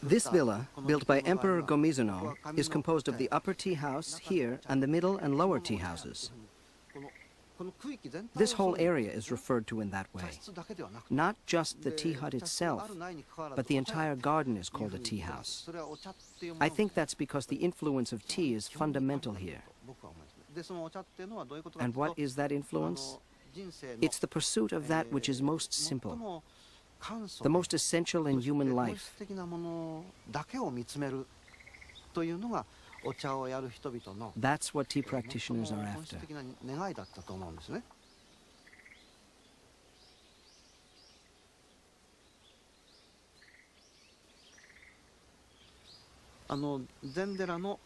This villa, built by Emperor Gomizuno, is composed of the upper tea house here and the middle and lower tea houses. This whole area is referred to in that way. Not just the tea hut itself, but the entire garden is called a tea house. I think that's because the influence of tea is fundamental here. And what is that influence? It's the pursuit of that which is most simple, the most essential in human life. That's what tea practitioners are after.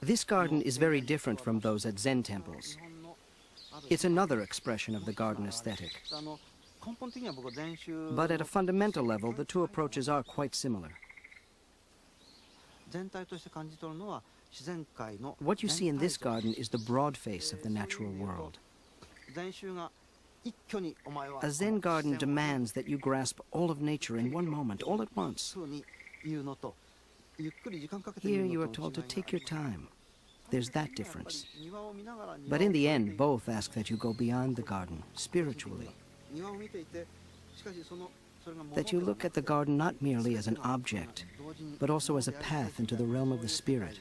This garden is very different from those at Zen temples. It's another expression of the garden aesthetic. But at a fundamental level, the two approaches are quite similar. What you see in this garden is the broad face of the natural world. A Zen garden demands that you grasp all of nature in one moment, all at once. Here you are told to take your time. There's that difference. But in the end, both ask that you go beyond the garden, spiritually. That you look at the garden not merely as an object, but also as a path into the realm of the spirit.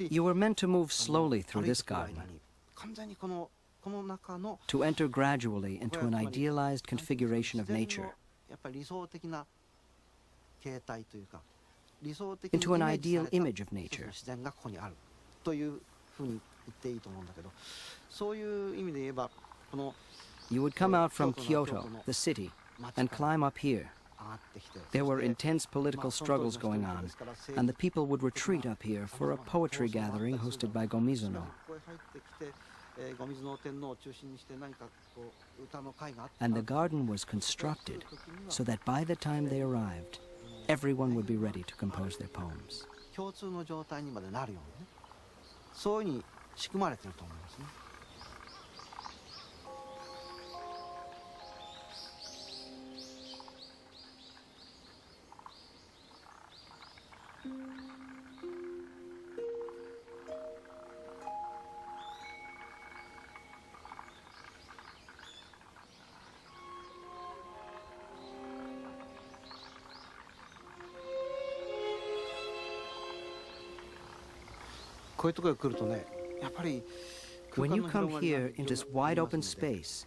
You were meant to move slowly through this garden, to enter gradually into an idealized configuration of nature, into an ideal image of nature. You would come out from Kyoto, the city, and climb up here. There were intense political struggles going on, and the people would retreat up here for a poetry gathering hosted by Gomizuno. And the garden was constructed so that by the time they arrived, everyone would be ready to compose their poems. こういうところに来るとね、やっぱり When you come here into this wide open space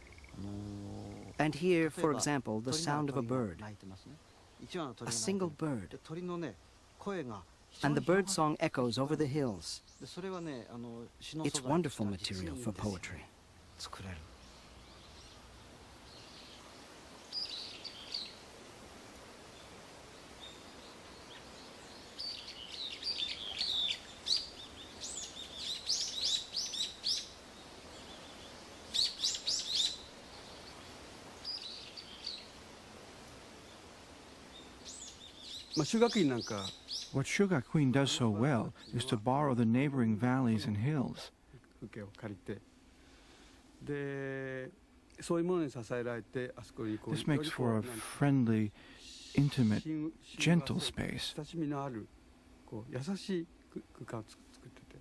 and hear, for example, the sound of a bird, a single bird, and the bird song echoes over the hills, it's wonderful material for poetry. What Sugar Queen does so well is to borrow the neighboring valleys and hills. 風景を借りて、でそういうものに支えられてあそこにこう This makes for a friendly, intimate, gentle space. 親しみのあるこう優しい空間を作ってて、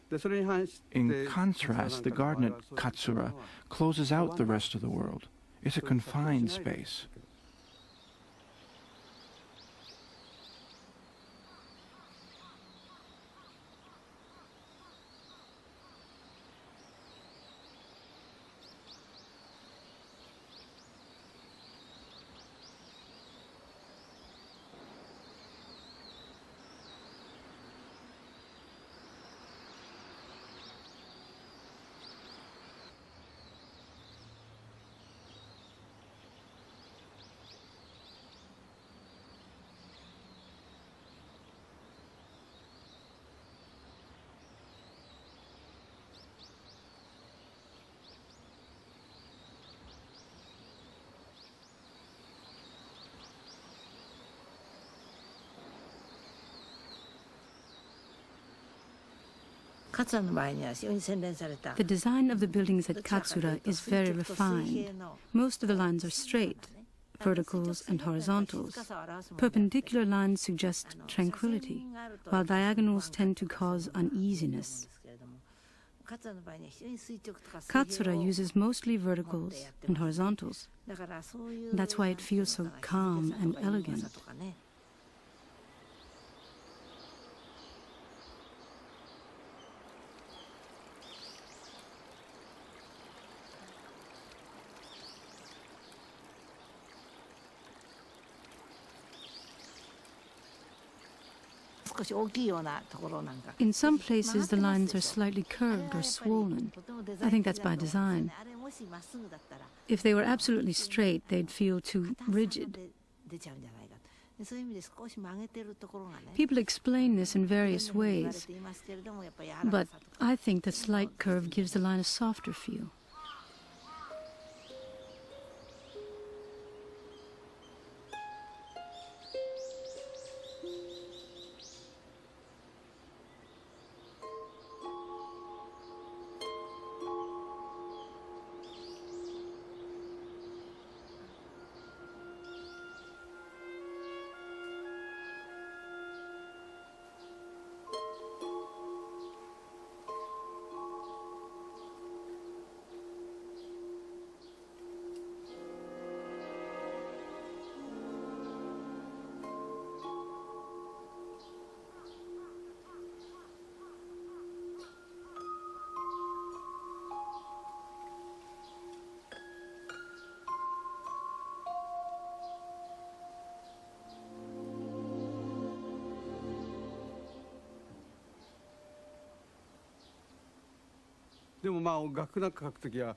でそれに反して In contrast, the garden at Katsura closes out the rest of the world. It's a confined space. The design of the buildings at Katsura is very refined. Most of the lines are straight, verticals and horizontals. Perpendicular lines suggest tranquility, while diagonals tend to cause uneasiness. Katsura uses mostly verticals and horizontals. That's why it feels so calm and elegant. In some places, the lines are slightly curved or swollen. I think that's by design. If they were absolutely straight, they'd feel too rigid. People explain this in various ways, but I think the slight curve gives the line a softer feel.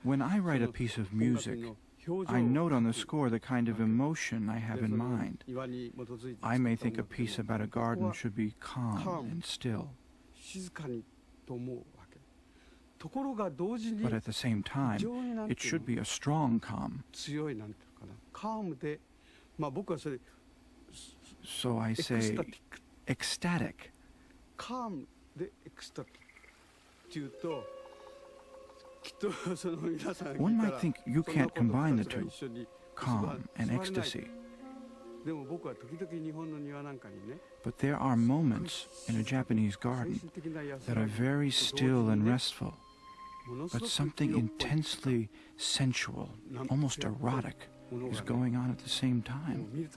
When I write a piece of music, I note on the score the kind of emotion I have in mind. I may think a piece about a garden should be calm and still. But at the same time, it should be a strong calm. So I say ecstatic. One might think you can't combine the two, calm and ecstasy. But there are moments in a Japanese garden that are very still and restful, but something intensely sensual, almost erotic, is going on at the same time.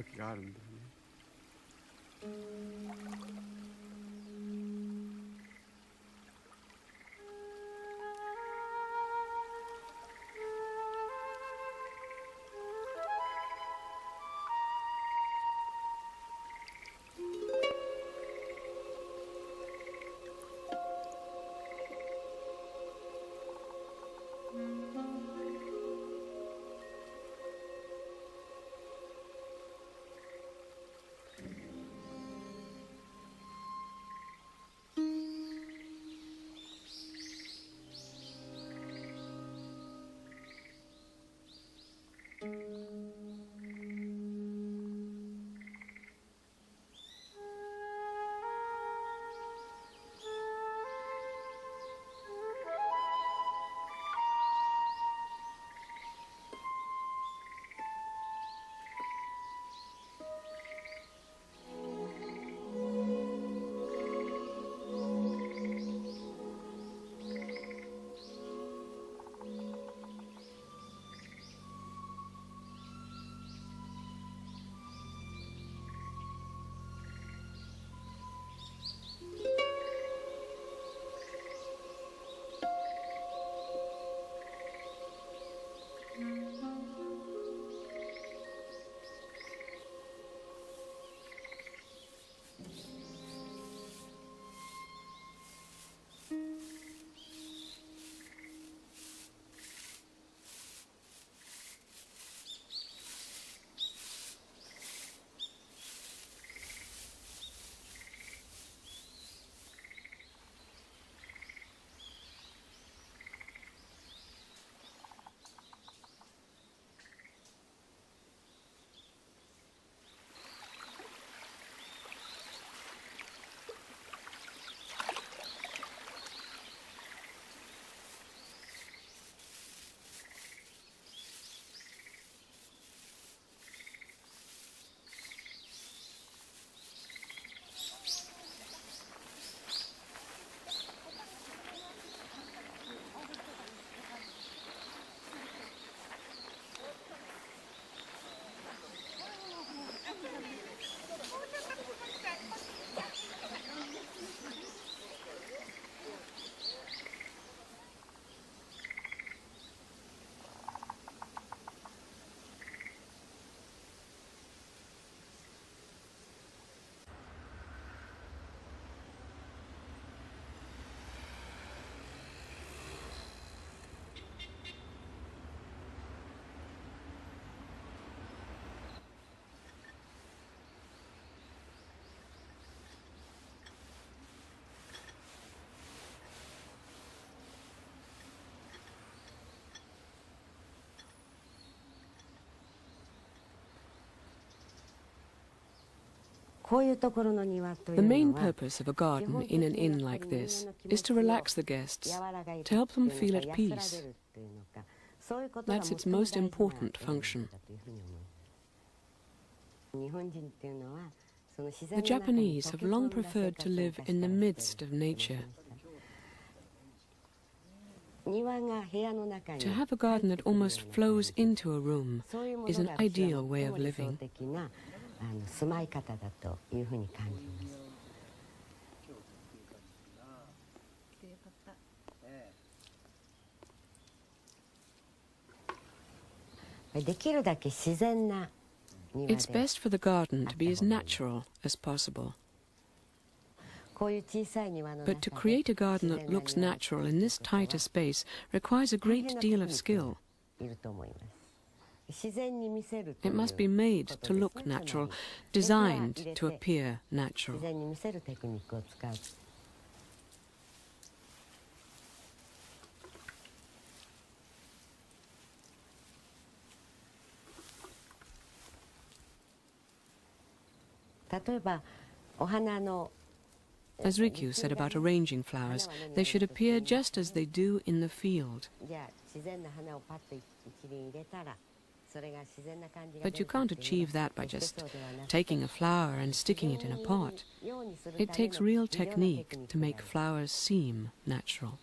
The main purpose of a garden in an inn like this is to relax the guests, to help them feel at peace. That's its most important function. The Japanese have long preferred to live in the midst of nature. To have a garden that almost flows into a room is an ideal way of living. It's best for the garden to be as natural as possible. But to create a garden that looks natural in this tighter space requires a great deal of skill. It must be made to look natural, designed to appear natural. As Rikyu said about arranging flowers, they should appear just as they do in the field. But you can't achieve that by just taking a flower and sticking it in a pot. It takes real technique to make flowers seem natural.